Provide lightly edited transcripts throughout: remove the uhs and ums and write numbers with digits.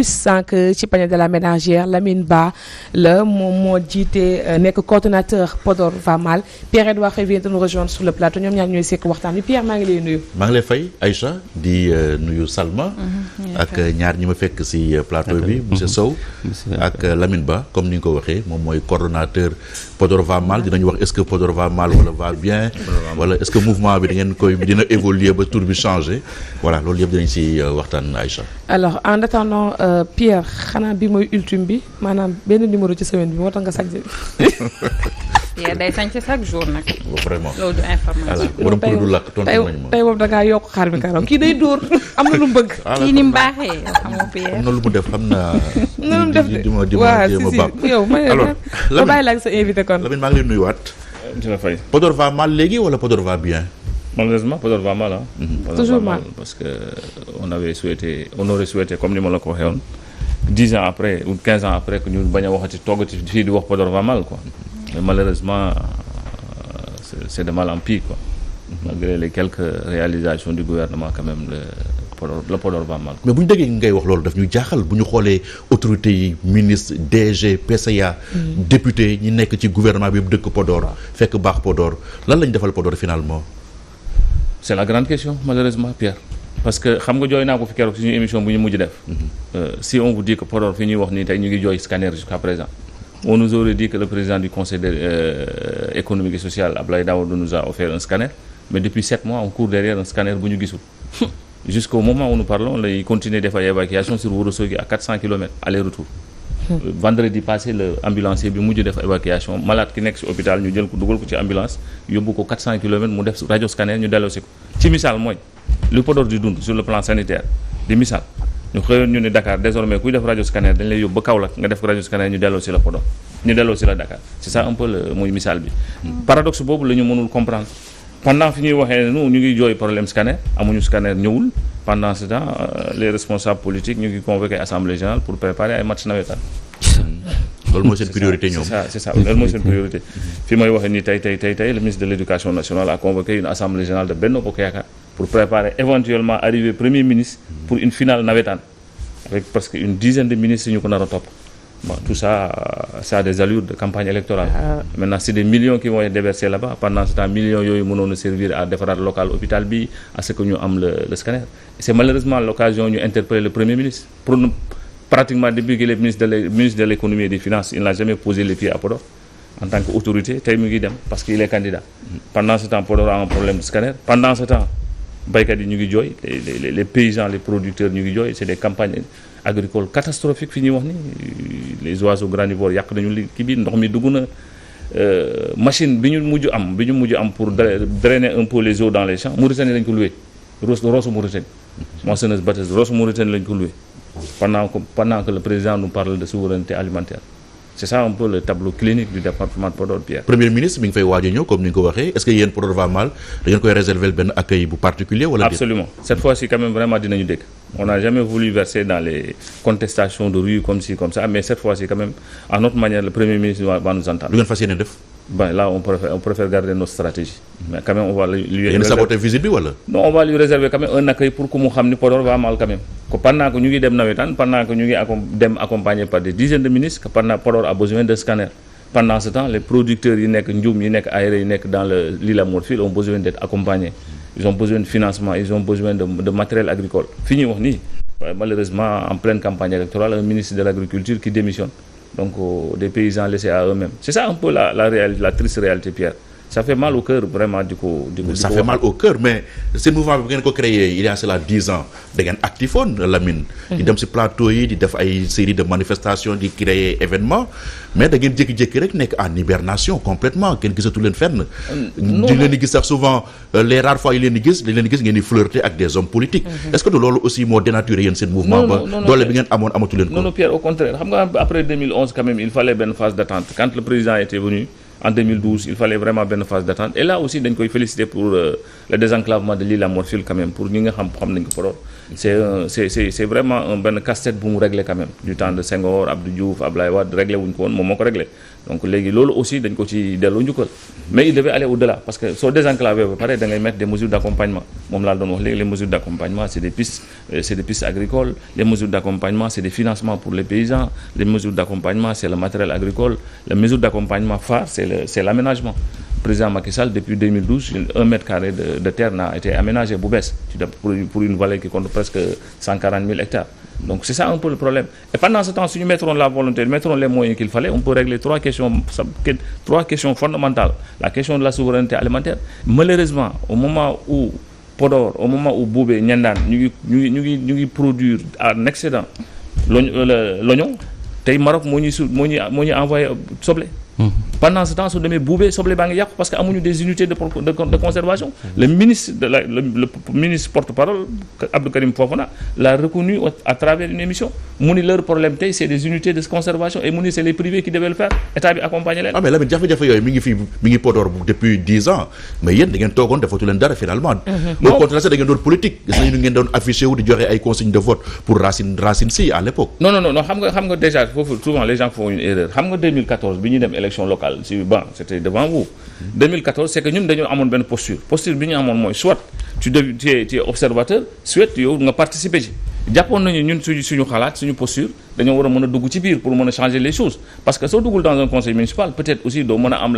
plus sànq ci panier de la ménagère Lamine Ba la moom moo jiite nekk coordonnateur Podor va mal Pierre-Edouard Faye vient de nous rejoindre sur le plateau ñoom ñaar ñooy sekk waxtaan bi Pierre maa ngi lay nuyu. maa ngi lay fay Aïcha di nuyu Salma. ak ñaar ñi ma fekk ci plateau bi monsieur Sow. ak Lamine Ba comme ni nga ko waxee moom mooy coordonnateur Podor va mal dinañu wax est-ce que Podor va mal wala va bien. wala est-ce que mouvement bi da ngeen koy dina évoluer ba tour bi changer voilà loolu yëpp dinañ ci waxtaan Aïcha. alors en attendant Pierre xanaa bi mooy ultime bi maanaam benn numéro ci semaine bi moo tax nga sañ Pierre day sañ ci chaque jour nag. vraiment loolu du information. borom pour du lakk tontu nañu ma tey moom da ngaa yokk xar bi kanam kii day dóor am na lu mu bëgg. kii ni mu baaxee xam nga Pierre. am na lu mu def xam naa. na lu mu def de waaw si yow ma bàyyi la ak sa invité kon. Lamine maa ngi lay nuyuwaat. dina fay. Podor va mal léegi wala Podor va bien. Malheureusement Podor va mal toujours mal parce que on aurait souhaité comme ni ma la ko waxee woon 10 ans après ou 15 ans après que ñu bañ a waxati toogati fii di wax Podor va mal quoi. mais malheureusement c'est de mal en pis quoi. malgré les quelques réalisations du gouvernement quand même le Podor va mal. mais bu ñu déggee ngay wax loolu daf ñu jaaxal bu ñu xoolee autorités yi ministre DG PCA. député ñi nekk ci gouvernement bi dëkk Podor. fekk baax Podor lan lañ defal Podor finalement. c'est la grande question malheureusement Pierre. parce que xam nga jooy naa ko fi keroog suñu émission bu ñu mujj def. si on vous dit que Podor fi ñuy wax nii tey ñu ngi jooy scanner jusqu'à présent. on nous aurait dit que le président du conseil économique et social Abdoulaye Daouda nous a offert un scanner mais depuis 7 mois on court derrière un scanner bu ñu gisul. jusqu'au moment où nous parlons lay continuer def ay évacuation sur Ourossogui à 400 kilomètres aller-retour. vendredi passé le ambulancier bi mujj def évacuation malade ki nekk ci hôpital ñu jël ko dugal ko ci ambulance yóbbu ko 400 kilomètres mu def radio scanner ñu delloosi ko ci misaal mooy lu Podor di dund sur le plan sanitaire di misaal ñu xëyoon ñu ne Dakar désormais kuy def radio scanner dañ lay yóbbu ba Kaolack nga def radio scanner ñu delloosi la Podor ñu delloosi la Dakar c'est ça un peu muy misaal bi paradoxe boobu la ñu mënul comprendre pendant fi ñuy waxee ñu ngi jooy problème scanner amuñu scanner ñëwul pendant ce temps les responsables politiques ñu ngi convoqué assemblée générale pour préparer ay match nawetaan. loolu mooy seen priorité ñoom c'est ça loolu mooy seen priorité. fi may waxee ni tey le ministre de l'éducation nationale a convoqué une assemblée générale de Benno Bokk Yaakaar pour préparer éventuellement arrivée premier ministre pour une finale nawetaan avec presque une dizaine de ministres ñu ko nar a topp. Bon, tout ça a des allures de campagne électorale. Maintenant c'est des millions qui vont être déversés là-bas pendant ce temps millions yooyu mënoon a servir à defaraat local hôpital bi à ce que ñu am le scanner. C'est malheureusement l'occasion ñu interpeller le premier ministre pour pratiquement depuis que le ministre de l'économie et des finances il n'a jamais posé les pieds à Podor en tant qu'autorité tey mu ngi dem parce qu'il est candidat. Pendant ce temps Podor a un problème de scanner pendant ce temps baykat yi ñu ngi jooy les paysans les producteurs ñu ngi jooy c'est des campagnes agricole catastrophique fi ñuy wax ni les oiseaux granivores yàq nañu li kii bi ndox mi dugg na machine bi ñu mujj am pour drainer un peu les eaux dans les champs Mauritanie lañ ko loué Rosso Mauritanie moissonneuse batteuse Rosso Mauritanie lañ ko loué pendant que le président nous parle de souveraineté alimentaire c'est ça un peu le tableau clinique du département de Podor Pierre. premier ministre mi ngi fay waaj a ñëw comme ni nga ko waxee est-ce que yéen Podor va mal da ngeen koy réserver benn accueil bu particulier wala. absolument cette fois-ci quand même vraiment dinañu dégg on n'a jamais voulu verser dans les contestations de rue comme ci comme ça mais cette fois-ci quand même à notre manière le premier ministre va nous entendre. lu ngeen fas yéene def. ben là on préfère garder nos stratégies mais quand même on va lui yéen saboter visite bi wala. non on va lui réserver quand même un accueil pour que mu xam ni Podor va mal quand même que pendant que ñu ngi dem nawetaan pendant que ñu ngi dem accompagné par des dizaines de ministres que pendant Podor a besoin de scanner pendant ce temps les producteurs yi nekk Ndioum yi nekk Aéré yi nekk dans l'île à Morphil ont besoin d'être accompagnés ils ont besoin de financement ils ont besoin de matériel agricole fi ñuy wax nii malheureusement en pleine campagne électorale un ministre de l'agriculture qui démissionne donc des paysans laissés à eux-mêmes c'est ça un peu la triste réalité Pierre ça fait mal au cœur vraiment di ko ça fait mal au cœur mais seen mouvement bi ngeen ko créé il y a cela 10 ans da ngeen actifoon Lamine di dem ci plateau yi di def ay série de manifestations di créer événement mais da ngeen jékki-jékki rek nekk en hibernation complètement kenn gisatu leen fenn di leen di gis sax souvent les rares fois yi leen di gis ngeen di flirter ak des hommes politiques est-ce que de loolu aussi moo dénaturé yéen seen mouvement ba doole bi ngeen amoon amatu leen ko non Pierre au contraire xam nga après 2011 quand même il fallait benn phase d'attente quand le président était venu en 2012 il fallait vraiment benn phase d'attente et là aussi dañ koy féliciter pour le désenclavement de l'île à Morphil quand même pour ñi nga xam nañ ko Podor c'est vraiment un benn casse-tête bu mu réglé quand même du temps de Senghor Abdou Diouf Abdoulaye Wade réglé wuñ ko woon moom moo ko réglé donc léegi loolu aussi dañ ko ci delloo njukkal mais il devait aller au-delà parce que soo désenclavé ba pare da ngay mettre des mesures d'accompagnement moom laa doon wax léegi les mesures d'accompagnement c'est des pistes agricoles les mesures d'accompagnement c'est des financements pour les paysans les mesures d'accompagnement c'est le matériel agricole les mesures d'accompagnement phare c'est l'aménagement. Président Macky Sall depuis 2012 1 mètre carré de terre n'a été aménagé bu bees pour une vallée qui compte presque 140 000 hectares donc c'est ça un peu le problème et pendant ce temps si nous mettrons la volonté mettrons les moyens qu'il fallait on peut régler trois questions fondamentales la question de la souveraineté alimentaire malheureusement au moment où Podor au moment où Boubé Niandane ñu ngi produire en excédent l'oignon tey Maroc moo ñuy envoyé soble. Pendant ce temps su demee buubee soble baa ngi yàqu parce que amuñu des unités de conservation. Le ministre le ministre porte-parole Abdou Karim Fofana l'a reconnu à travers une émission mu ni leur problème tey c'est des unités de conservation et mu ni c'est les privés qui devaient le faire état bi accompagner leen. mais Lamine jafe-jafe yooyu mi ngi Podor depuis 10 ans mais yéen da ngeen toogoon defatu leen dara finalement. non au contraire da ngeen doon politique gis nañu ngeen doon affiché wu di joxe ay consignes de vote pour Racine Sy à l'époque. non xam nga déjà foofu souvent les gens font une erreur xam nga 2014 bi ñuy dem élection locale c'était devant vous. 2014 c'est que ñun dañoo amoon benn posture bi ñu amoon mooy soit tu es observateur soit yow nga participer ci jàppoon nañu ñun suñu xalaat suñu posture dañoo war a mën a dugg ci biir pour mën a changer les choses parce que soo duggul dans un conseil municipal peut-être aussi doo mën a am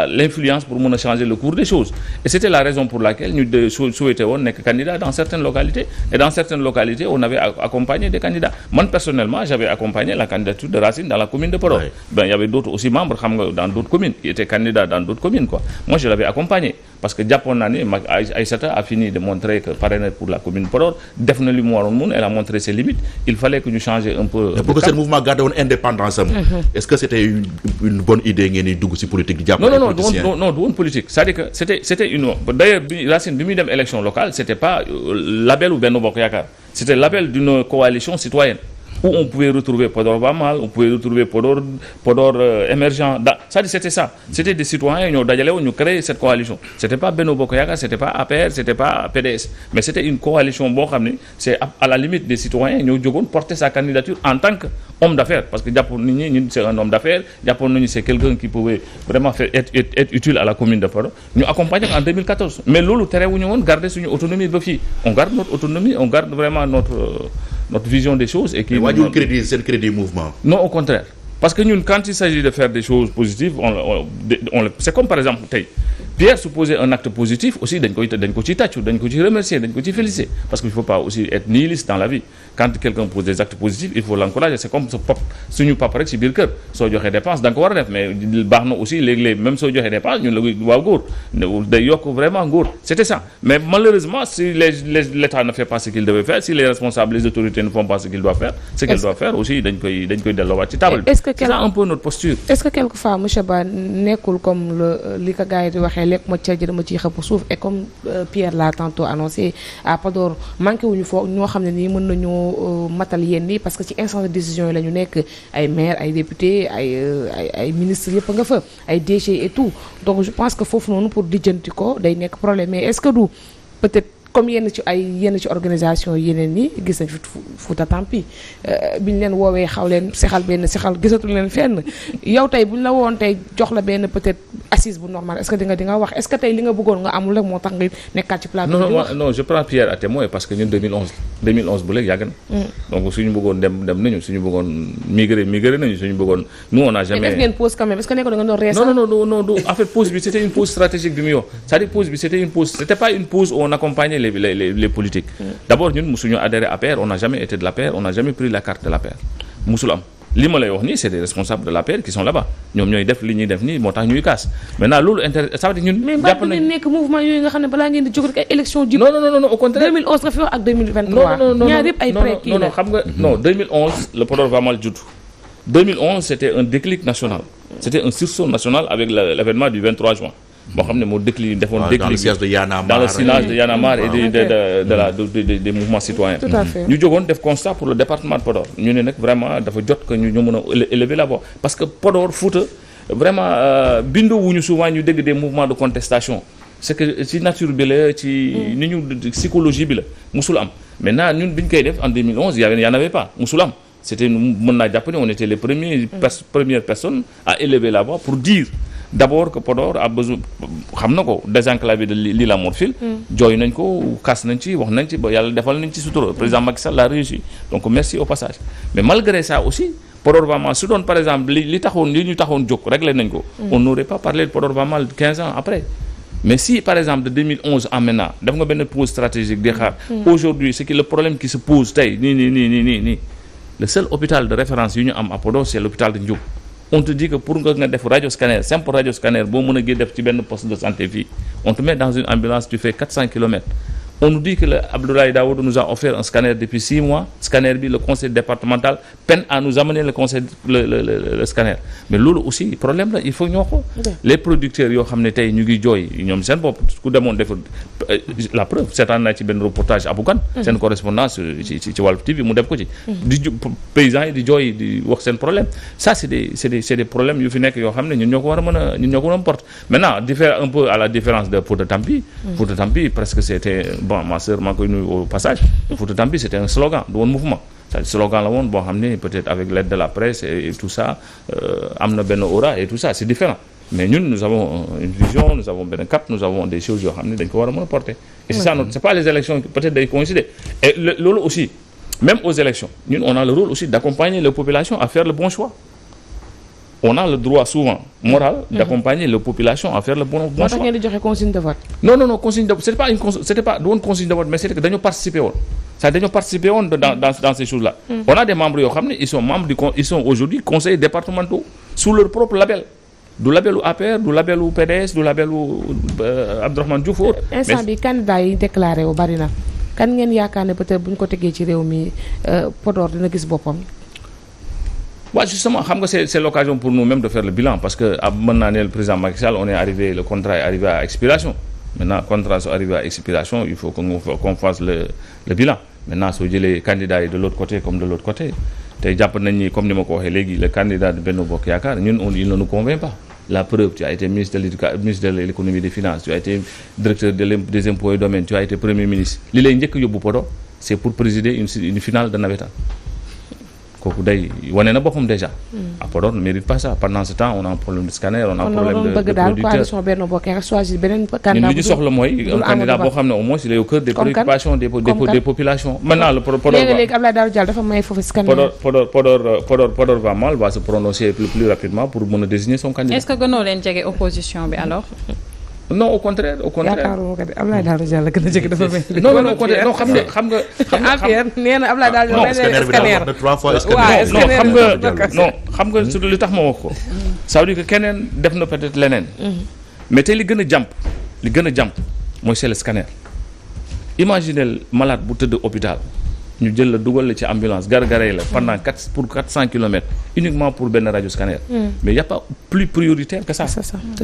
l'influence pour mën a changer le cours des choses et c'était la raison pour laquelle ñu souhaité woon nekk candidat dans certaines localités et dans certaines localités on avait accompagné des candidats man personnellement j'avais accompagné la candidature de Racine dans la commune de Podor. Il y avait d'autres aussi membres xam nga dans d'autres communes qui étaient candidats dans d'autres communes quoi moi je l'avais accompagné parce que jàppoon naa ne Aïssata a fini de montrer que parrainait pour la commune Podor def na li mu waroon mun elle a montré ses limites il fallait que ñu changer un peu. pour que ce mouvement garde woon indépendance am. est-ce que c'était une bonne idée ngeen di dugg ci politique di jàppale politiciens non du woon politique c'est-à-dire que c'était une d'ailleurs Racine bi muy dem élection locale c'était pas label ou Benno Bokk Yaakaar c'était label d'une coalition citoyenne où on pouvait retrouver Podor Bamal on pouvait retrouver Podor émergent c'est-à-dire c'était ça c'était des citoyens ñoo dajale woon ñu créer cette coalition c'était pas Benno Bokk Yaakaar c'était pas APR c'était pas PDS mais c'était une coalition boo xam ne c'est à la limite des citoyens ñoo jógoon porter sa candidature en tant que homme d'affaires parce que jàppoon nañu ñun c'est un homme d'affaires jàppoon nañu c'est quelqu'un qui pouvait vraiment être utile à la commune de Podor ñu accompagner en 2014 mais loolu terewuñu woon garder suñu autonomie ba fii on garde notre autonomie on garde vraiment notre vision des choses et qui waajul crédit mouvement. Non au contraire parce que ñun quand il s'agit de faire des choses positives on c'est comme par exemple tey Pierre su poser un acte positif aussi dañ ko ci tàccu dañ ko ci remercier dañ ko ci féliciter parce que il faut pas aussi être nihiliste dans la vie quand quelqu'un pose des actes positifs il faut l'encourager c'est comme suñu papa rek ci biir kër soo joxee dépense da nga ko war a def mais baax na aussi léeg-léeg même soo joxee dépense ñun la waaw góor day yokk vraiment góor c'était ça mais malheureusement si l'État ne fait pas ce qu'il devait faire si les responsables les autorités ne font pas ce qu'ils doivent faire aussi dañ koy delloowaat ci table bi c'est ça un peu notre posture. Est-ce que quelquefois monsieur Ba nekkul comme li ko gars yi di waxee lépp ma ca dama ciy xëpp suuf et comme Pierre l'a tantôt annoncé à Podor manqué wuñu foofu ñoo xam ne nii mën nañoo matal yenn yi parce que ci instance de décision yi la ñu nekk ay maires ay députés ay ministres yëpp nga fa ay DG et tout donc je pense que foofu noonu pour lijjanti ko day nekk problème mais est-ce que du peut-être comme yenn ci organisation yeneen yi gis nañ fi Fouta Tampi bi ñu leen woowee xaw leen sexal gisatul leen fenn yow tey bu ñu la woon tey jox la benn peut-être assise bu normal est-ce que di nga wax est-ce que tey li nga bëggoon nga amul rek moo tax nga nekkaat ci plateau non je prends Pierre à témoin parce que ñun 2011 bu léegi yàgg na donc suñu bëggoon dem nañu suñu bëggoon migrer nañu suñu bëggoon nous on n'a jamais def ngeen pause quand même est-ce que nekkoon da nga doon reesa non en fait pause bi c'était une pause stratégique bi mu yow c'est-à-dire pause bi c'était une pause c'était pas une pause où on accompagnait les politiques. D'abord ñun musuñu adhéré à l'APR on n'a jamais été de l'APR on n'a jamais pris la carte de l'APR musul am li ma lay wax nii c'est des responsables de l'APR qui sont là-bas ñoom ñooy def li ñuy def nii moo tax ñuy kaas maintenant loolu ça veut dire ñun. mais mbaa ngeen nekk mouvement yooyu nga xam ne balaa ngeen di jóg rek ay élections jub. non au contraire 2011 nga fi wax ak 2023. ñaar yëpp ay pré kii la xam nga non 2011 le Podor va mal judd 2011 c'était un déclic national c'était un sursaut national avec l'événement du 23 juin. boo xam ne moo déclic defoon déclic dans le siège de Y'en a marre dans le siège de Y'en a marre et des mouvements citoyens. Tout à fait. ñu jógoon def constat pour le département de Podor ñu ne nag vraiment dafa jot que ñu mën a élever la voix parce que Podor Fouta vraiment bindoo wuñu souvent ñu dégg des mouvements de contestation c'est que ci nature bi la ci ni ñu psychologie bi la musul am maintenant ñun bi ñu koy def en 2011 y en avait pas musul am c'était mën naa jàpp ne on était les premières personnes à élever la voix pour dire d'abord que Podor a besoin xam na ko désenclavé de l'île Morphil jooy nañ ko kas nañ ci wax nañ ci ba yàlla defal nañ ci sutura président Macky Sall l'a réussi donc merci au passage mais malgré ça aussi Podor va mal su doon par exemple li ñu taxoon jóg réglé nañ ko on n'aurait pas parlé de Podor va mal 15 ans après mais si par exemple de 2011 à maintenant def nga benn pause stratégique di xaar aujourd'hui c'est que le problème qui se pose tey nii le seul hôpital de référence yu ñu am à Podor c'est l'hôpital de Ndioub on te dit que pour nga def radio scanner simple radio scanner boo mën a gën def ci benn poste de santé fii on te met dans une ambulance tu fais 400 kilomètres on nous dit que le Abdoulaye Daouda nous a offert un scanner depuis 6 mois scanner bi le conseil départemental peine à nous amener le scanner mais loolu aussi problème la il faut ñoo ko les producteurs yoo xam ne tey ñu ngi jooy ñoom seen bopp ku demoon def la preuve seetaan naa ci benn reportage Aboukan seen correspondance ci Walf TV mu def ko ci di paysans yi di jooy di wax seen problème ça c'est des problèmes yu fi nekk yoo xam ne ñun ñoo ko war a mën a porter maintenant diffère un peu à la différence de Fouta Tampi presque c'était bon ma sœur maa koy nuyu au passage Fouta Tampi c'était un slogan du woon mouvement c'est-à-dire slogan la woon boo xam ne peut-être avec l'aide de la presse et tout ça am na benn aura et tout ça c'est différent mais ñun nous avons une vision nous avons benn cap nous avons des choses yoo xam ne dañ ko war a mën a porter et c'est ça c'est pas les élections peut-être day coïncider et loolu aussi même aux élections ñun on a le rôle aussi d'accompagner les populations à faire le bon choix on a le droit souvent moral d'accompagner les populations à faire le bon choix. moo tax ngeen di joxe consigne de vote. non consigne de vote c'était pas du woon consigne de vote mais c'était que dañoo participer woon c'est-à-dire dañoo participer woon dans ces choses-là. On a des membres yoo xam ne ils sont aujourd'hui conseillers départementaux sous leur propre label. du labelu APR du labelu PDS du labelu Abdourahmane Diouf. instant bi candidat yi déclaré wu bari na kan ngeen yaakaar ne peut-être bu ñu ko tegee ci réew mi Podor dina gis boppam. waaw justement xam nga c'est l'occasion pour nous même de faire le bilan parce que mën naa ne le président Macky Sall le contrat est arrivé à expiration maintenant contrat su arrivé à expiration il faut qu'on fasse le bilan maintenant soo jëlee candidats yi de l'autre côté comme de l'autre côté tey jàpp nañ ni comme ni ma ko waxee léegi le candidat de Benno Bokk Yaakaar ñun il ne nous convainc pas la preuve tu as été ministre de l'économie et des finances tu as été directeur des impôts et domaines tu as été premier ministre li lay njëkk yóbbu Podor c'est pour présider une finale de navétane kooku day wane na boppam déjà. à Podor ne mérite pas ça pendant ce temps on a un problème de scanner on a un problème de producteur coalition Benno Bokk Yaakaar choisir beneen candidat ñun li ñu soxla mooy un candidat boo xam ne au moins il est au cœur des préoccupations des populations maintenant le Podor léegi Abdoulaye Daouda Diallo dafa may foofu scanner Podor va mal va se prononcer plus rapidement pour mën a désigner son candidat. est-ce que gënoo leen jege opposition bi alors. non au contraire. yaakaaruma ko de Abdoulaye Daouda Diallo gën a jege dafa mel. non au contraire non xam nga. APR nee na Abdoulaye Daouda Diallo scanner xam nga surtout li tax ma wax ko. ça veut dire que keneen def na peut-être leneen. mais tey li gën a jàmp mooy c'est le scanner. imaginez malade bu tëdd hôpital ñu jël la dugal la ci ambulance gargaree la pendant 400 kilomètres uniquement pour benn radio scanner. mais y a pas plus prioritaire que ça.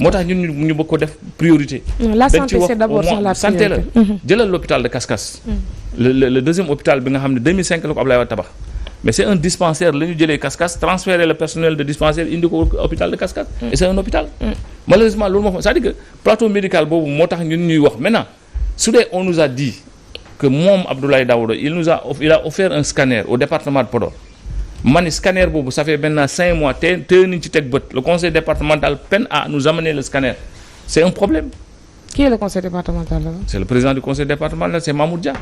moo tax ñun ñu bëgg ko def priorité. la santé c'est d'abord ça la santé la jëlal l'hôpital de Kaskas. le deuxième hôpital bi nga xam ne 2005 la ko Ablaye Wade tabax. mais c'est un dispensaire la ñu jëlee Kaskas transférer le personnel de dispensaire indi ko hôpital de Kaskas. et c'est un hôpital. malheureusement loolu moo fa c'est-à-dire que plateau médical boobu moo tax ñun ñuy wax maintenant su dee on nous a dit. que moom Abdoulaye Daouda il a offert un scanner au département de Podor mani scanner boobu ça fait maintenant 5 mois te niñ ci teg bët le conseil départemental peine à nous amener le scanner c'est un problème. Qui est le conseil départemental là? C'est le président du conseil départemental c'est Mamour Dia.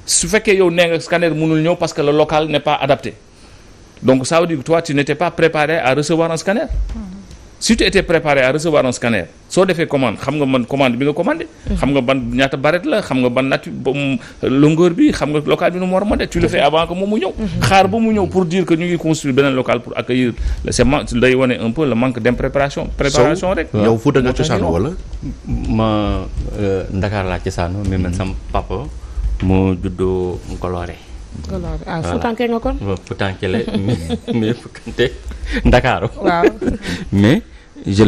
su fekkee yow nee nga scanner mënul ñëw parce que le local n'est pas adapté donc ça veut dire que toi tu n'étais pas préparé à recevoir un scanner. Si tu étais préparé à recevoir un scanner soo defee commande xam nga man commande bi nga commandé. xam nga ban ñaata barrette la xam nga ban nature longueur bi xam nga local bi nu mu war a mën tu le fais avant que moom mu ñëw. xaar ba mu ñëw pour dire que ñu ngi construire beneen local pour accueillir day wane un peu le manque d'impréparation. préparation rek. yow Fouta nga cosaanoo wala. ma Dakar laa cosaanoo mais man sama papa moo juddoo Ngoloré. Futanke nga kon. Futanke la mais Futanke Ndakaaru. waaw mais je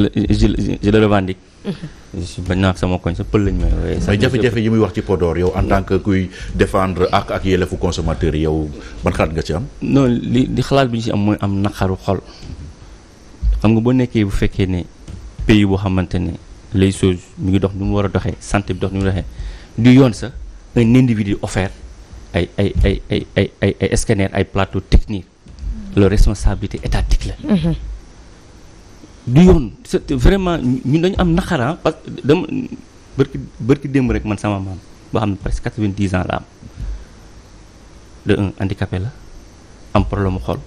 le revendique. bañ naa sama koñ sa pël lañ may woowee. mais jafe-jafe yi muy wax ci Podor yow en tant que kuy défendre ak yelleefu consommateur yi yow ban xalaat nga ci am. non li xalaat bi ñu ci am mooy am naqaru xol xam nga boo nekkee bu fekkee ne pays boo xamante ne les choses mi ngi dox ni mu war a doxee santé bi dox ni mu doxee du yoon sax un individu offert ay scanner ay plateau technique la responsabilité étatique la. du yoon c'est vraiment ñun dañu am naqara parce que dama bërki démb rek man sama maam boo xam ne presque 90 ans la am de un handicapé la am problème mu xol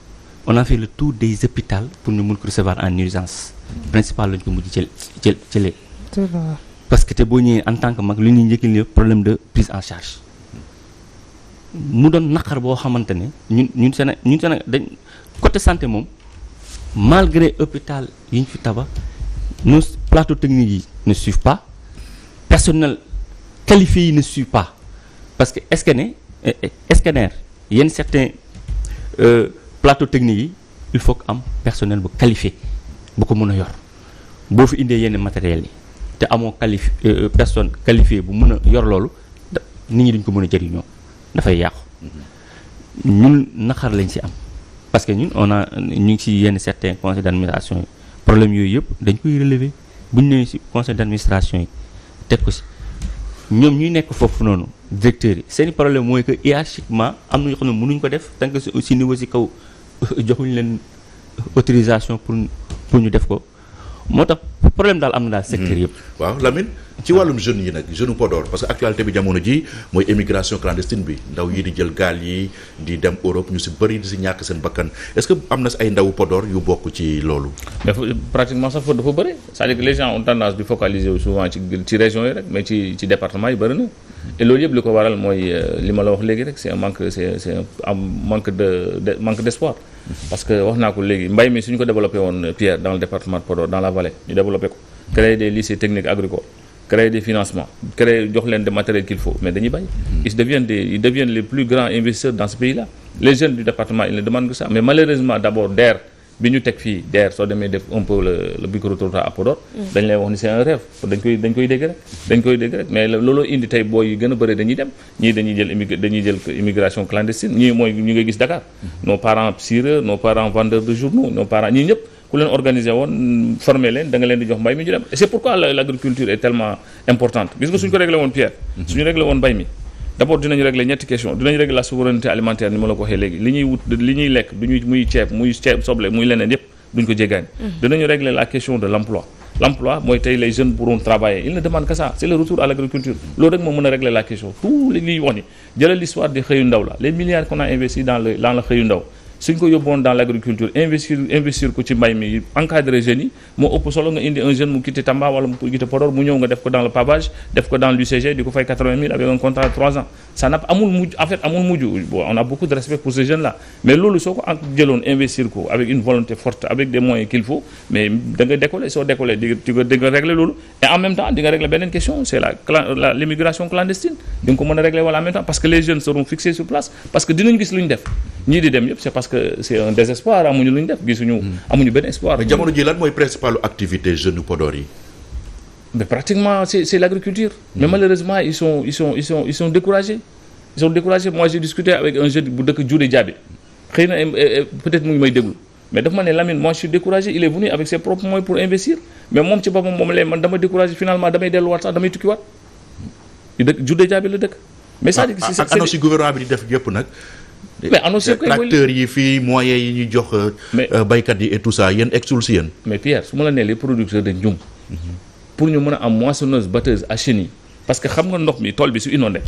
on a fait le tour des hôpitaux pour ñu mun ko recevoir en urgence principal lañ ko mujj jëlee parce que te boo ñëwee en tant que mag li ñuy njëkk problème de prise en charge mu doon naqar boo xamante ne ñun Sénégal dañ côté santé moom malgré hôpital yi ñu fi tabax nos plateaux techniques yi ne suivent pas personnel qualifié yi ne suivent pas parce que scanner yenn certains plateaux techniques yi il faut que am personnel bu qualifié bu ko mën a yor boo fi indee yenn matériels yi te amoo personne qualifiée bu mën a yor loolu nit ñi duñ ko mën a jëriñoo dafay yàqu ñun naqar lañ ci am parce que ñun ñu ngi ci yenn certains conseils d'administration yi problème yooyu yëpp dañ koy relever bu ñu ñëwee ci conseil d'administration yi teg ko ci ñoom ñuy nekk foofu noonu directeurs yi seeni problème mooy que hiérarchiquement am na ñoo xam ne mënuñ ko def tant que ci niveau ci kaw joxuñ leen autorisation pour ñu def ko moo tax problème daal am na daal secteur yëpp. waaw Lamine ci wàllum jeunes yi nag jeune Podor parce que actualité bi jamono ji mooy émigration clandestine bi ndaw yi di jël gaal yi di dem Europe ñu ci bëri di ci ñàkk seen bakkan est-ce que am na ay ndaw Podor yu bokk ci loolu. mais pratiquement sax fa dafa bëri c'est-à-dire que les gens ont tendance di focaliser souvent ci régions yi rek mais ci département yi bëri na et loolu yëpp li ko waral mooy li ma la wax léegi rek c'est un manque d'espoir. parce que wax naa ko léegi mbay mi suñu ko développé woon Pierre dans le département de Podor dans la vallée ñu développé ko créer des lycées techniques agricoles créer des financements créer jox leen des matériels qu'il faut mais dañuy bay ils deviennent les plus grands investisseurs dans ce pays-là les jeunes du département ils ne demandent que ça mais malheureusement d'abord DER bi ñu teg fii DER soo demee def un peu le micro-trottoir à Podor dañ lay wax ni c'est un rêve dañ koy dégg rek mais looloo indi tey booy yi gën a bëri dañuy dem ñii dañuy jël immigration clandestine ñii mooy ñu ngay gis Dakar nos parents scieurs nos parents vendeurs de journaux nos parents ñii ñëpp ku leen organiser woon former leen da nga leen di jox mbay mi ñu dem et c'est pourquoi l'agriculture est tellement importante gis nga suñu ko réglé woon Pierre suñu réglé woon mbay mi d'abord dinañu régler ñetti question dinañu régler la souveraineté alimentaire ni ma la ko waxee léegi li ñuy lekk muy ceeb soble muy leneen yépp duñ ko jéggaani dinañu régler la question de l'emploi mooy tey les jeunes pourront travailler ils ne demandent que ça c'est le retour à l'agriculture loolu rek moo mën a régler la question tout li ñuy wax ni jëlal l'histoire di xëyu ndaw la les milliards qu'on a investi dans le xëyu ndaw suñ ko yóbboon dans l'agriculture investir ko ci mbay mi encadrer jeunes yi moo ëpp solo nga indi un jeune mu quitté Tamba wala mu quitté Podor mu ñëw nga def ko dans le pavage def ko dans l'UCG di ko fay 80 000 avec un contrat de 3 ans ça n'a amul mujj bon on a beaucoup de respect pour ces jeunes là mais loolu soo ko jëloon investir ko avec une volonté forte avec des moyens qu'il faut mais da nga décoller soo décoller di nga régler loolu et en même temps di nga régler beneen question c'est l'immigration clandestine di nga ko mën a régler wala en même temps parce que les jeunes seront fixés sur place parce que dinañ gis lu ñu def ñii di dem yëpp c'est parce que c'est un désespoir amuñu lu ñu def amuñu benn espoir. mais jamono ji lan mooy principale activité jeunes Podor yi. mais pratiquement c'est l'agriculture. mais malheureusement ils sont découragés. Moi j'ai discuté avec un jeune bu dëkk Dioudé Diaby xëy na peut-être mu ngi may déglu mais daf ma ne Lamine moi je suis découragé il est venu avec ses propres moyens pour investir mais moom ci boppam moom lay man dama découragé finalement damay delluwaat sax damay tukkiwaat Dioudé Diaby la dëkk. mais c'est-à-dire que c'est annonce gouvernement bi di def yëpp nag. mais annoncé koy tracteurs yi fii moyens yi ñuy jox baykat yi et tout ça yéen exul si yéen. mais Pierre su ma la nee les producteurs de njum pour ñu mën a am moissonneuse batteuse à chenille parce que xam nga ndox mi tool bi su inondé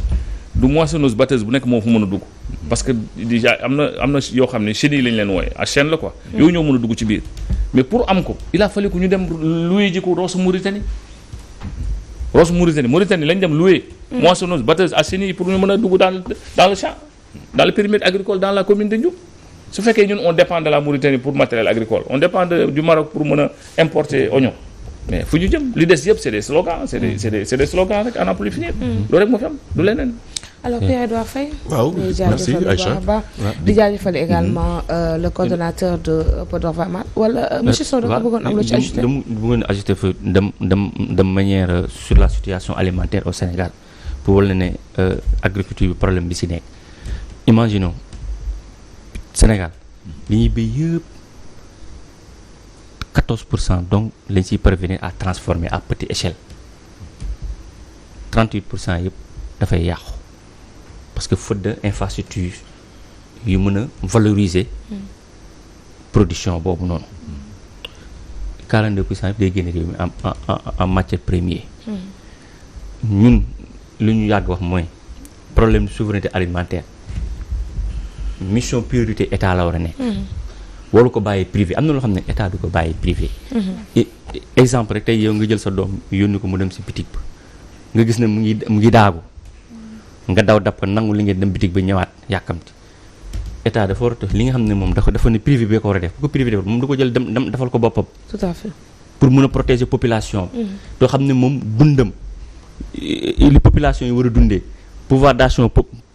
du moissonneuse batteuse bu nekk moo fu mën a dugg parce que déjà am na yoo xam ne chenille lañ leen wooye à chaîne la quoi yooyu ñoo mën a dugg ci biir mais pour am ko il a fallu que ñu dem louer ji ko Rosso Mauritanie lañ dem louer moissonneuse batteuse à chenille pour ñu mën a dugg dans le champ dans le périmètre agricole dans la commune de Ndioum su fekkee ñun on dépend de la Mauritanie pour matériel agricole on dépend du Maroc pour mën a importer oignon mais fu ñu jëm li des yëpp c'est des slogans c'est des slogans rek à n'en plus finir loolu rek moo fi am du leneen. alors Pierre-Edouard Faye. waaw merci Aïcha di jaajëfal également le coordonnateur de Podor Vamat wala monsieur Sow da nga bëggoon am lu ci ajouté. dama bëggoon ajouté fa de manière sur la situation alimentaire au Sénégal pour wala ne agriculture bi problème bi si nekk. Imaginons Sénégal li ñuy béy yëpp 14% donc lañ ciy parvenir à transformer à petite échelle 38% yëpp dafay yàqu parce que faute de infrastructure yu mën a valoriser production boobu noonu 42% yëpp day génne réew mi en matière première ñun lu ñu yàgg wax mooy problème de souveraineté alimentaire mission priorité état la war a nekk waru ko bàyyi privé am na loo xam ne état du ko bàyyi privé exemple rek tey yow nga jël sa doom yónni ko mu dem si bitig ba nga gis ne mu ngi daagu nga daw dab ko nangu li ngeen dem bitig ba ñëwaat yàkkamti état dafa war a tax li nga xam ne moom dafa ne privé bee ko war a def bu ko privé def moom du ko jël dem defal ko boppam. tout à fait. pour mën a protéger population doo xam ne moom dundam li population yi war a dundee pouvoir d'action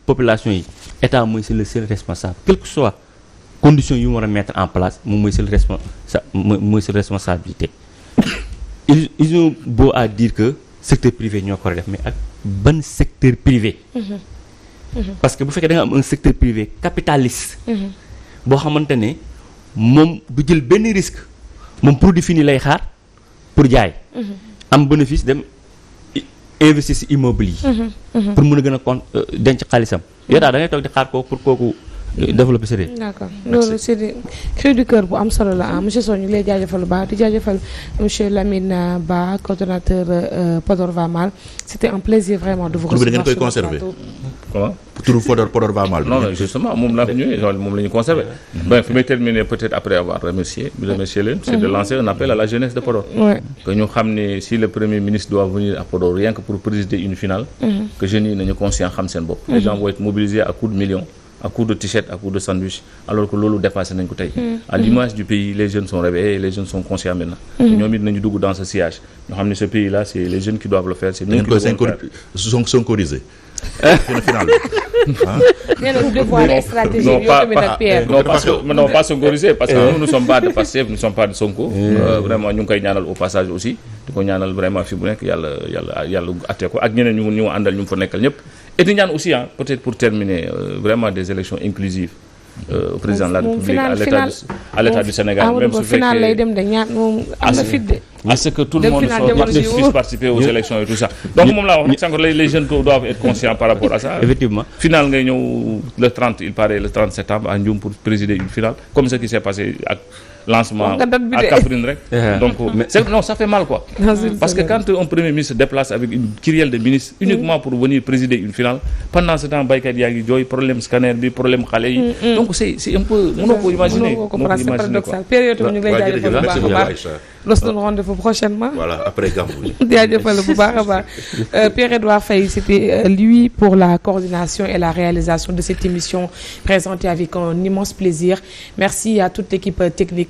population yi état mooy c'est le seul responsable quelle que soit conditions yu mu war a mettre en place moom mooy seul responsabilité ils ont beau à dire que secteur privé ñoo ko war a def mais ak ban secteur privé parce que bu fekkee da nga am un secteur privé capitaliste boo xamante ne moom du jël benn risque moom produit fini lay xaar pour jaay am bénéfice dem investir ci immeuble yi pour mën a gën a denc xaalisam yow daal da ngay toog di xaar kooku pour kooku développer sa réew. D'accord loolu c'est des cris du cœur bu am solo la ah monsieur Sow ñu ngi lay jaajëfal bu baax di jaajëfal monsieur Lamine Ba coordonnateur Podor Va Mal c'était un plaisir vraiment de vous recevoir. da ngeen koy conserver. Comment turu Podor Va Mal. non mais justement moom laa fi ñëwee moom la ñu conservé. bon fi may terminer peut-être après avoir remercié leen c'est de lancer un appel à la jeunesse de Podor. Ouais. que ñu xam ne si le premier ministre doit venir à Podor rien que pour présider une finale. que jeunes yi nañu conscient xam seen bopp. les gens vont être mobilisés à coups de millions. à coup de t-shirt à coup de sandwich alors que loolu dépassé nañ ko tey. à l'image du pays les jeunes sont réveillés les jeunes sont conscients maintenant. ñoom it nañu dugg dans ce sillage ñoo xam ne ce pays là c'est les jeunes qui doivent le faire c'est nous qui devons le faire. sonkoriser. final bi. nee na dévoiler stratégie yow tamit nag Pierre. non pas sonkoriser parce que nous ne sommes pas de Pastef nous ne sommes pas de Sonko. vraiment ñu ngi koy ñaanal au passage aussi di ko ñaanal vraiment fi bu nekk yàlla atte ko ak ñeneen ñu àndal ñu fa nekkal ñëpp. et di ñaan aussi peut-être pour terminer vraiment des élections inclusives au président de la République à l'état du Sénégal même su fekkee final lay dem de ñaan moom am na fit de à ce que tout le monde puisse participer aux élections et tout ça donc moom laa wax nag sànq les jeunes doivent être conscients par rapport à ça. Effectivement. final ngay ñëw le 30 il paraît le 30 septembre à Ndioum pour présider une finale comme ce qui s'est passé ak lancement à Kaffrine rek donc non ça fait mal quoi parce que quand un premier ministre se déplace avec une kyrielle de ministres uniquement pour venir présider une finale pendant ce temps baykat yaa ngi jooy problème scanner bi problème xale yi donc c'est un peu mënoo ko imaginer c'est paradoxal période ñu ngi lay jaajëfal bu baax a baax los doon rendez-vous prochainement voilà après Gamou jaajëfal bu baax a baax Pierre-Edouard Faye c'était lui pour la coordination et la réalisation de cette émission présentée avec un immense plaisir merci à toute l'équipe technique